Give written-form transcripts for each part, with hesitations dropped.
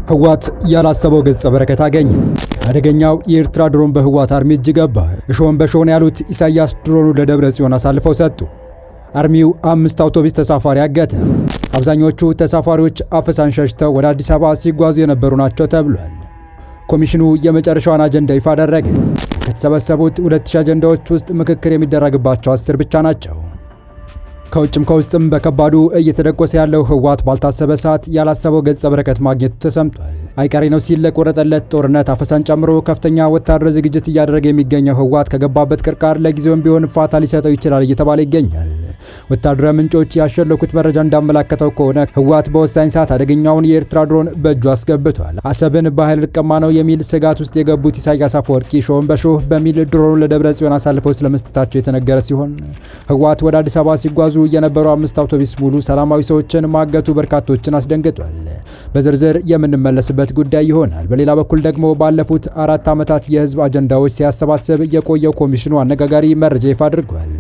ህወሓት ያላሰበው ገጸ በረከት አገኘ። አደገኛው የኤርትራ ድሮን በህወሓት አርሚ እጅ ገባ። እሾን በሾን ያሉት ኢሳያስ ድሮኑ ለደብረ ጽዮን አሳልፈው ሰጡ። አርሚው 5 አውቶቡስ ተሳፋሪ አገተ። አብዛኞቹ ተሳፋሪዎች አፈሳን ሸሽተው ወደ አዲስ አበባ ሲጓዙ የነበሩ ናቸው ተብሏል። ኮሚሽኑ የመጨረሻውን አጀንዳ ይፋ አደረገ። ከተሰበሰቡት 2000 አጀንዳዎች ውስጥ ምክክር የሚደረግባቸው 10 ብቻ ናቸው። ከውጭም ከውስጥም በከባዱ እየተደቆሰ ያለው ህወሓት ባልታሰበ ሰዓት ያላሰበው ገጸ በረከት ማግኘቱ ተሰምቷል። አይቀሬ ነው ሲል ለቆረጠለት ጦርነት አፈሳን ጨምሮ ከፍተኛ ወታደራዊ ዝግጅት እያደረገ የሚገኘው ህወሓት ከገባበት ቅርቃር ለጊዜውም ቢሆን ፋታ ሊሰጠው ይችላል እየተባለ ይገኛል። ወታደራዊ ምንጮች ያሸለኩት መረጃ እንዳመላከተው ከሆነ ህወሓት በወሳኝ ሰዓት አደገኛውን የኤርትራ ድሮን በእጁ አስገብቷል። አሰብን በኃይል ልቀማ ነው የሚል ስጋት ውስጥ የገቡት ኢሳያስ አፈወርቂ ሾህን በሾህ በሚል ድሮኑን ለደብረ ጽዮን አሳልፈው ስለመስጠታቸው የተነገረ ሲሆን ህወሓት ወደ አዲስ አበባ ሲጓዙ የነበሩ 5 አውቶቡስ ሙሉ ሰላማዊ ሰዎችን ማገቱ በርካቶችን አስደንግጧል። በዝርዝር የምንመለስበት ጉዳይ ይሆናል። በሌላ በኩል ደግሞ ባለፉት 4 ዓመታት የህዝብ አጀንዳዎች ሲያሰባስብ የቆየው ኮሚሽኑ አነጋጋሪ መረጃ ይፋ አድርጓል።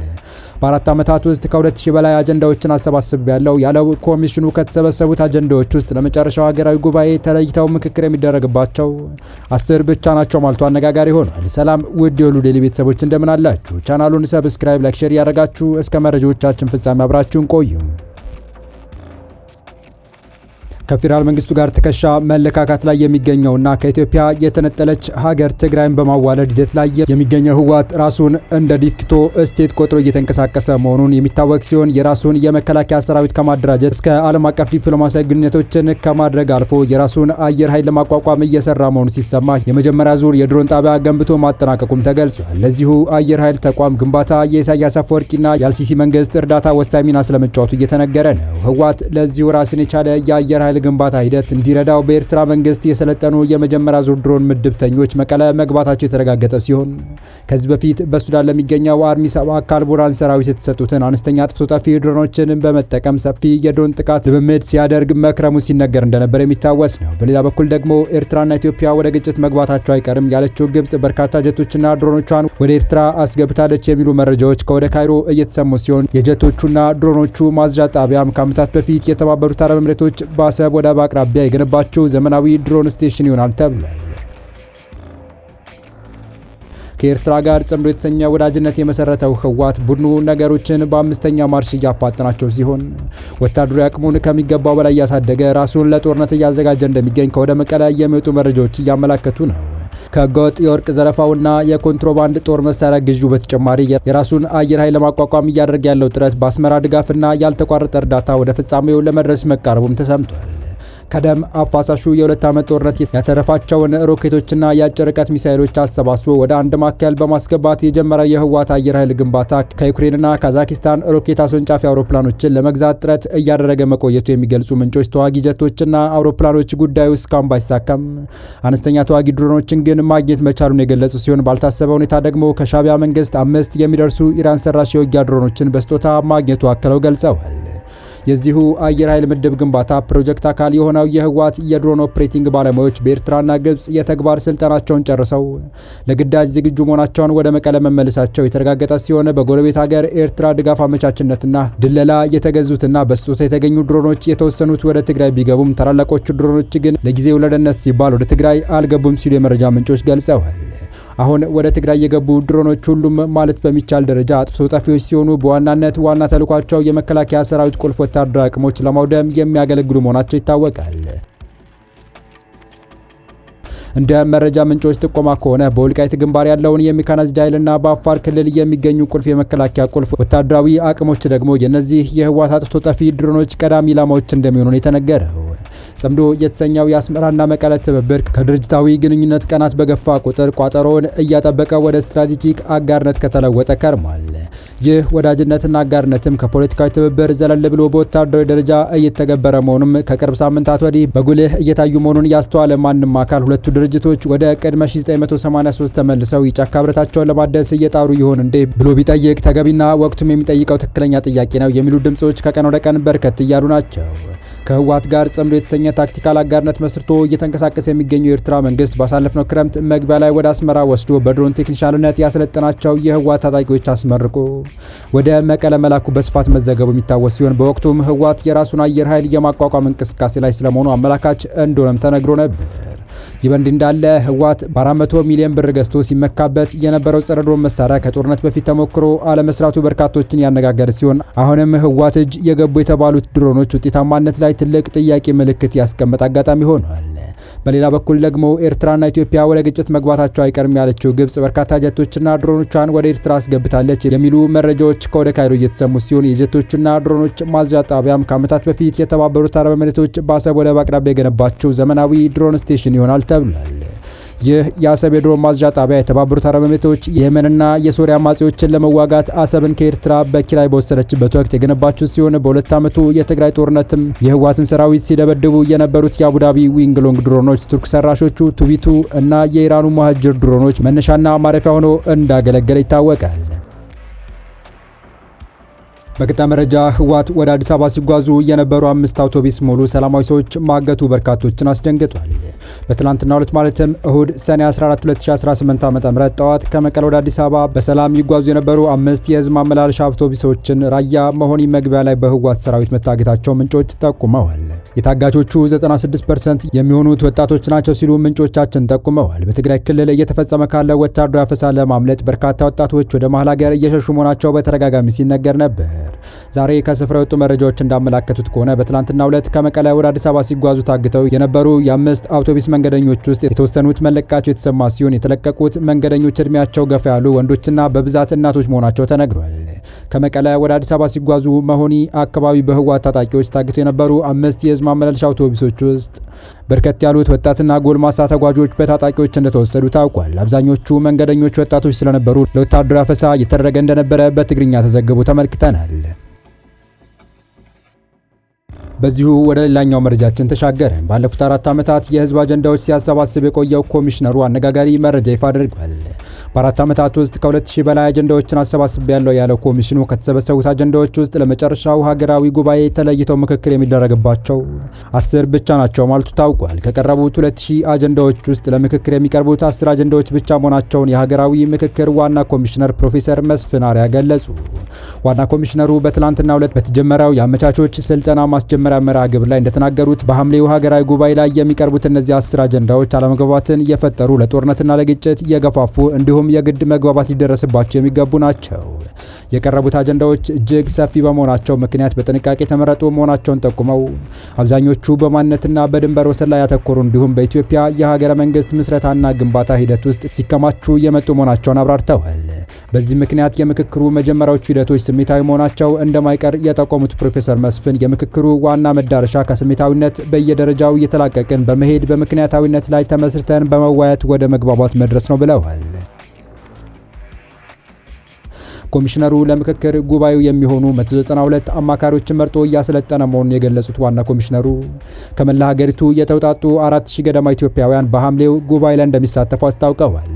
በ4 ዓመታት ውስጥ ከ2000 በላይ አጀንዳዎችን አሰባስብ ያለው ኮሚሽኑ ከተሰበሰቡት አጀንዳዎች ውስጥ ለመጨረሻው ሀገራዊ ጉባኤ ተለይተው ምክክር የሚደረግባቸው 10 ብቻ ናቸው ማለቱ አነጋጋሪ ሆኗል። ሰላም ውድ የሁሉ ዴይሊ ቤተሰቦች እንደምን አላችሁ? ቻናሉን ሰብስክራይብ፣ ላይክ፣ ሼር ያደረጋችሁ እስከ መረጃዎቻችን ፍጻሜ አብራችሁን ቆዩ። ከፌዴራል መንግስቱ ጋር ትከሻ መለካካት ላይ የሚገኘውና ከኢትዮጵያ የተነጠለች ሀገር ትግራይን በማዋለድ ሂደት ላይ የሚገኘው ህወሓት ራሱን እንደ ዲፍክቶ ስቴት ቆጥሮ እየተንቀሳቀሰ መሆኑን የሚታወቅ ሲሆን የራሱን የመከላከያ ሰራዊት ከማደራጀት እስከ ዓለም አቀፍ ዲፕሎማሲያዊ ግንኙነቶችን ከማድረግ አልፎ የራሱን አየር ኃይል ለማቋቋም እየሰራ መሆኑ ሲሰማ የመጀመሪያ ዙር የድሮን ጣቢያ ገንብቶ ማጠናቀቁም ተገልጿል። ለዚሁ አየር ኃይል ተቋም ግንባታ የኢሳያስ አፈወርቂና የአልሲሲ መንግስት እርዳታ ወሳኝ ሚና ስለመጫወቱ እየተነገረ ነው። ህወሓት ለዚሁ ራስን የቻለ የአየር ኃይል ግንባታ ሂደት እንዲረዳው በኤርትራ መንግስት የሰለጠኑ የመጀመሪያ ዙር ድሮን ምድብተኞች መቀለ መግባታቸው የተረጋገጠ ሲሆን ከዚህ በፊት በሱዳን ለሚገኘው አርሚ 7 ካልቡራን ሰራዊት የተሰጡትን አነስተኛ አጥፍቶ ጠፊ ድሮኖችን በመጠቀም ሰፊ የድሮን ጥቃት ልምምድ ሲያደርግ መክረሙ ሲነገር እንደነበር የሚታወስ ነው። በሌላ በኩል ደግሞ ኤርትራና ኢትዮጵያ ወደ ግጭት መግባታቸው አይቀርም ያለችው ግብጽ በርካታ ጀቶችና ድሮኖቿን ወደ ኤርትራ አስገብታለች የሚሉ መረጃዎች ከወደ ካይሮ እየተሰሙ ሲሆን የጀቶቹና ድሮኖቹ ማዝዣ ጣቢያም ከዓመታት በፊት የተባበሩት አረብ ኤምሬቶች በአሰብ ወደብ አቅራቢያ የገነባቸው ዘመናዊ ድሮን ስቴሽን ይሆናል ተብሏል። ከኤርትራ ጋር ጽምዶ የተሰኘ ወዳጅነት የመሰረተው ህወሓት ቡድኑ ነገሮችን በአምስተኛ ማርሽ እያፋጠናቸው ሲሆን ወታደራዊ አቅሙን ከሚገባው በላይ እያሳደገ ራሱን ለጦርነት እያዘጋጀ እንደሚገኝ ከወደ መቀለ የሚወጡ መረጃዎች እያመላከቱ ነው። ከህገወጥ የወርቅ ዘረፋውና የኮንትሮባንድ ጦር መሳሪያ ግዢው በተጨማሪ የራሱን አየር ኃይል ለማቋቋም እያደረገ ያለው ጥረት በአስመራ ድጋፍና ያልተቋረጠ እርዳታ ወደ ፍጻሜው ለመድረስ መቃረቡም ተሰምቷል። ከደም አፋሳሹ የ2 ዓመት ጦርነት ያተረፋቸውን ሮኬቶችና የአጭር ርቀት ሚሳኤሎች አሰባስቦ ወደ አንድ ማዕከል በማስገባት የጀመረው የህወሓት አየር ኃይል ግንባታ ከዩክሬንና ካዛኪስታን ሮኬት አስወንጫፊ አውሮፕላኖችን ለመግዛት ጥረት እያደረገ መቆየቱ የሚገልጹ ምንጮች ተዋጊ ጀቶችና አውሮፕላኖች ጉዳዩ እስካሁን ባይሳካም አነስተኛ ተዋጊ ድሮኖችን ግን ማግኘት መቻሉን የገለጹ ሲሆን ባልታሰበ ሁኔታ ደግሞ ከሻቢያ መንግስት 5 የሚደርሱ ኢራን ሰራሽ የውጊያ ድሮኖችን በስጦታ ማግኘቱ አክለው ገልጸዋል። የዚሁ አየር ኃይል ምድብ ግንባታ ፕሮጀክት አካል የሆነው የህወሓት የድሮን ኦፕሬቲንግ ባለሙያዎች በኤርትራና ግብጽ የተግባር ስልጠናቸውን ጨርሰው ለግዳጅ ዝግጁ መሆናቸውን ወደ መቀለ መመለሳቸው የተረጋገጠ ሲሆን በጎረቤት ሀገር ኤርትራ ድጋፍ አመቻችነትና ድለላ የተገዙትና በስጦታ የተገኙ ድሮኖች የተወሰኑት ወደ ትግራይ ቢገቡም ታላላቆቹ ድሮኖች ግን ለጊዜው ለደህንነት ሲባል ወደ ትግራይ አልገቡም ሲሉ የመረጃ ምንጮች ገልጸዋል። አሁን ወደ ትግራይ የገቡ ድሮኖች ሁሉም ማለት በሚቻል ደረጃ አጥፍቶ ጠፊዎች ሲሆኑ በዋናነት ዋና ተልኳቸው የመከላከያ ሰራዊት ቁልፍ ወታደራዊ አቅሞች ለማውደም የሚያገለግሉ መሆናቸው ይታወቃል። እንደ መረጃ ምንጮች ጥቆማ ከሆነ በወልቃይት ግንባር ያለውን የሜካናይዝድ ኃይልና በአፋር ክልል የሚገኙ ቁልፍ የመከላከያ ቁልፍ ወታደራዊ አቅሞች ደግሞ የነዚህ የህወሓት አጥፍቶ ጠፊ ድሮኖች ቀዳሚ ኢላማዎች እንደሚሆኑ የተነገረው። ጽምዶ የተሰኘው የአስመራና መቀለ ትብብር ከድርጅታዊ ግንኙነት ቀናት በገፋ ቁጥር ቋጠሮውን እያጠበቀ ወደ ስትራቴጂክ አጋርነት ከተለወጠ ከርሟል። ይህ ወዳጅነትና አጋርነትም ከፖለቲካዊ ትብብር ዘለል ብሎ በወታደራዊ ደረጃ እየተገበረ መሆኑም ከቅርብ ሳምንታት ወዲህ በጉልህ እየታዩ መሆኑን ያስተዋለ ማንም አካል ሁለቱ ድርጅቶች ወደ ቅድመ 1983 ተመልሰው የጫካ ህብረታቸውን ለማደስ እየጣሩ ይሆን እንዴ ብሎ ቢጠይቅ ተገቢና ወቅቱም የሚጠይቀው ትክክለኛ ጥያቄ ነው የሚሉ ድምጾች ከቀን ወደ ቀን በርከት እያሉ ናቸው። ከህወሓት ጋር ጽምዶ የተሰኘ ታክቲካል አጋርነት መስርቶ እየተንቀሳቀሰ የሚገኘው የኤርትራ መንግስት ባሳለፍነው ክረምት መግቢያ ላይ ወደ አስመራ ወስዶ በድሮን ቴክኒሻልነት ያሰለጠናቸው የህወሓት ታጣቂዎች አስመርቆ ወደ መቀለ መላኩ በስፋት መዘገቡ የሚታወስ ሲሆን በወቅቱም ህወሓት የራሱን አየር ኃይል የማቋቋም እንቅስቃሴ ላይ ስለመሆኑ አመላካች እንደሆነም ተነግሮ ነበር። ይህ በእንዲህ እንዳለ ህወሓት በ400 ሚሊዮን ብር ገዝቶ ሲመካበት የነበረው ጸረ ድሮን መሳሪያ ከጦርነት በፊት ተሞክሮ አለመስራቱ በርካቶችን ያነጋገረ ሲሆን አሁንም ህወሓት እጅ የገቡ የተባሉት ድሮኖች ውጤታማነት ላይ ትልቅ ጥያቄ ምልክት ያስቀመጠ አጋጣሚ ሆኗል። በሌላ በኩል ደግሞ ኤርትራና ኢትዮጵያ ወደ ግጭት መግባታቸው አይቀርም ያለችው ግብጽ በርካታ ጀቶችና ድሮኖቿን ወደ ኤርትራ አስገብታለች የሚሉ መረጃዎች ከወደ ካይሮ እየተሰሙ ሲሆን የጀቶችና ድሮኖች ማዝዣ ጣቢያም ከዓመታት በፊት የተባበሩት አረብ ኤሚሬቶች በአሰብ ወደብ አቅራቢያ የገነባቸው ዘመናዊ ድሮን ስቴሽን ይሆናል ተብሏል። ይህ የአሰብ የድሮን ማዝዣ ጣቢያ የተባበሩት አረብ ኤሚሬቶች የየመንና የሶሪያ አማጺዎችን ለመዋጋት አሰብን ከኤርትራ በኪራይ በወሰደችበት ወቅት የገነባቸው ሲሆን በሁለት ዓመቱ የትግራይ ጦርነትም የህወሓትን ሰራዊት ሲደበድቡ የነበሩት የአቡዳቢ ዊንግሎንግ ድሮኖች ቱርክ ሰራሾቹ ቱቢቱ እና የኢራኑ ሙሃጅር ድሮኖች መነሻና ማረፊያ ሆኖ እንዳገለገለ ይታወቃል። በቀጣይ መረጃ ህወሓት ወደ አዲስ አበባ ሲጓዙ የነበሩ 5 አውቶቡስ ሙሉ ሰላማዊ ሰዎች ማገቱ በርካቶችን አስደንግጧል። በትላንትናው ዕለት ማለትም እሁድ ሰኔ 14 2018 ዓ.ም ጠዋት ከመቀለ ወደ አዲስ አበባ በሰላም ይጓዙ የነበሩ 5 የህዝብ ማመላለሻ አውቶቡሶችን ራያ መሆኒ መግቢያ ላይ በህወሓት ሰራዊት መታገታቸው ምንጮች ጠቁመዋል። የታጋቾቹ 96% የሚሆኑት ወጣቶች ናቸው ሲሉ ምንጮቻችን ጠቁመዋል። በትግራይ ክልል እየተፈጸመ ካለው ወታደራዊ አፈሳ ለማምለጥ በርካታ ወጣቶች ወደ መሀል ሀገር እየሸሹ መሆናቸው በተደጋጋሚ ሲነገር ነበር። ዛሬ ከስፍራው የወጡ መረጃዎች እንዳመላከቱት ከሆነ በትላንትናው ዕለት ከመቀለ ወደ አዲስ አበባ ሲጓዙ ታግተው የነበሩ የ5 አውቶቡስ መንገደኞች ውስጥ የተወሰኑት መለቀቃቸው የተሰማ ሲሆን የተለቀቁት መንገደኞች እድሜያቸው ገፋ ያሉ ወንዶችና በብዛት እናቶች መሆናቸው ተነግሯል። ከመቀለ ወደ አዲስ አበባ ሲጓዙ መሆኒ አካባቢ በህወሓት ታጣቂዎች ታግተው የነበሩ 5 የህዝብ ማመላለሻ አውቶቡሶች ውስጥ በርከት ያሉት ወጣትና ጎልማሳ ተጓዦች በታጣቂዎች እንደተወሰዱ ታውቋል። አብዛኞቹ መንገደኞች ወጣቶች ስለነበሩ ለወታደራዊ አፈሳ እየተደረገ እንደነበረ በትግርኛ ተዘግቦ ተመልክተናል። በዚሁ ወደ ሌላኛው መረጃችን ተሻገረ። ባለፉት 4 ዓመታት የህዝብ አጀንዳዎች ሲያሰባስብ የቆየው ኮሚሽነሩ አነጋጋሪ መረጃ ይፋ አድርጓል። በ4 ዓመታት ውስጥ ከ2000 በላይ አጀንዳዎችን አሰባስቤያለሁ ያለው ኮሚሽኑ ከተሰበሰቡት አጀንዳዎች ውስጥ ለመጨረሻው ሀገራዊ ጉባኤ ተለይተው ምክክር የሚደረግባቸው 10 ብቻ ናቸው ማለቱ ታውቋል። ከቀረቡት 2000 አጀንዳዎች ውስጥ ለምክክር የሚቀርቡት 10 አጀንዳዎች ብቻ መሆናቸውን የሀገራዊ ምክክር ዋና ኮሚሽነር ፕሮፌሰር መስፍን አርአያ ገለጹ። ዋና ኮሚሽነሩ በትላንትናው ዕለት በተጀመረው የአመቻቾች ስልጠና ማስጀመሪያ መርሃ ግብር ላይ እንደተናገሩት በሐምሌው ሀገራዊ ጉባኤ ላይ የሚቀርቡት እነዚህ 10 አጀንዳዎች አለመግባባትን የፈጠሩ ለጦርነትና ለግጭት የገፋፉ እንዲሁም የግድ መግባባት ሊደረስባቸው የሚገቡ ናቸው። የቀረቡት አጀንዳዎች እጅግ ሰፊ በመሆናቸው ምክንያት በጥንቃቄ የተመረጡ መሆናቸውን ጠቁመው አብዛኞቹ በማንነትና በድንበር ወሰን ላይ ያተኮሩ እንዲሁም በኢትዮጵያ የሀገረ መንግስት ምስረታና ግንባታ ሂደት ውስጥ ሲከማቹ የመጡ መሆናቸውን አብራርተዋል። በዚህ ምክንያት የምክክሩ መጀመሪያዎቹ ሂደቶች ስሜታዊ መሆናቸው እንደማይቀር የጠቆሙት ፕሮፌሰር መስፍን የምክክሩ ዋና መዳረሻ ከስሜታዊነት በየደረጃው እየተላቀቅን በመሄድ በምክንያታዊነት ላይ ተመስርተን በመወያየት ወደ መግባባት መድረስ ነው ብለዋል። ኮሚሽነሩ ለምክክር ጉባኤው የሚሆኑ 192 አማካሪዎችን መርጦ እያሰለጠነ መሆኑን የገለጹት ዋና ኮሚሽነሩ ከመላ ሀገሪቱ የተውጣጡ 4000 ገደማ ኢትዮጵያውያን በሐምሌው ጉባኤ ላይ እንደሚሳተፉ አስታውቀዋል።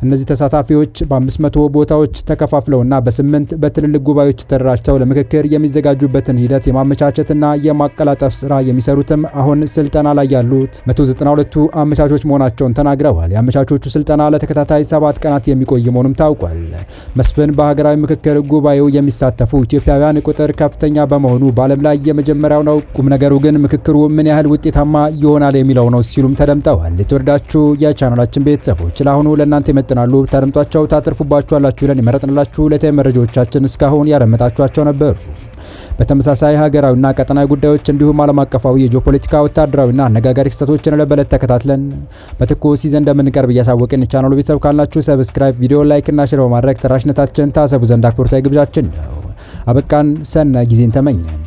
እነዚህ ተሳታፊዎች በ500 ቦታዎች ተከፋፍለውና በ8 በትልልቅ ጉባኤዎች ተደራጅተው ለምክክር የሚዘጋጁበትን ሂደት የማመቻቸትና የማቀላጠፍ ስራ የሚሰሩትም አሁን ስልጠና ላይ ያሉት 192ቱ አመቻቾች መሆናቸውን ተናግረዋል። የአመቻቾቹ ስልጠና ለተከታታይ 7 ቀናት የሚቆይ መሆኑም ታውቋል። መስፍን በሀገራዊ ምክክር ጉባኤው የሚሳተፉ ኢትዮጵያውያን ቁጥር ከፍተኛ በመሆኑ በዓለም ላይ የመጀመሪያው ነው። ቁም ነገሩ ግን ምክክሩ ምን ያህል ውጤታማ ይሆናል የሚለው ነው ሲሉም ተደምጠዋል። የተወደዳችሁ የቻናላችን ቤተሰቦች ለአሁኑ ለእናንተ ይመጥናሉ ታደምጧቸው ታተርፉባችኋላችሁ ብለን የመረጥንላችሁ ዕለታዊ መረጃዎቻችን እስካሁን ያደመጣችኋቸው ነበሩ። በተመሳሳይ ሀገራዊና ቀጠናዊ ጉዳዮች እንዲሁም ዓለም አቀፋዊ የጂኦፖለቲካ ወታደራዊና አነጋጋሪ ክስተቶችን ለበለት ተከታትለን በትኩስ ይዘን እንደምንቀርብ እያሳወቅን ቻናሉ ቤተሰብ ካልናችሁ ሰብስክራይብ፣ ቪዲዮ ላይክ እና ሼር በማድረግ ተደራሽነታችን ታሰፉ ዘንድ አክብሮታዊ ግብዣችን ነው። አበቃን። ሰናይ ጊዜን ተመኘን።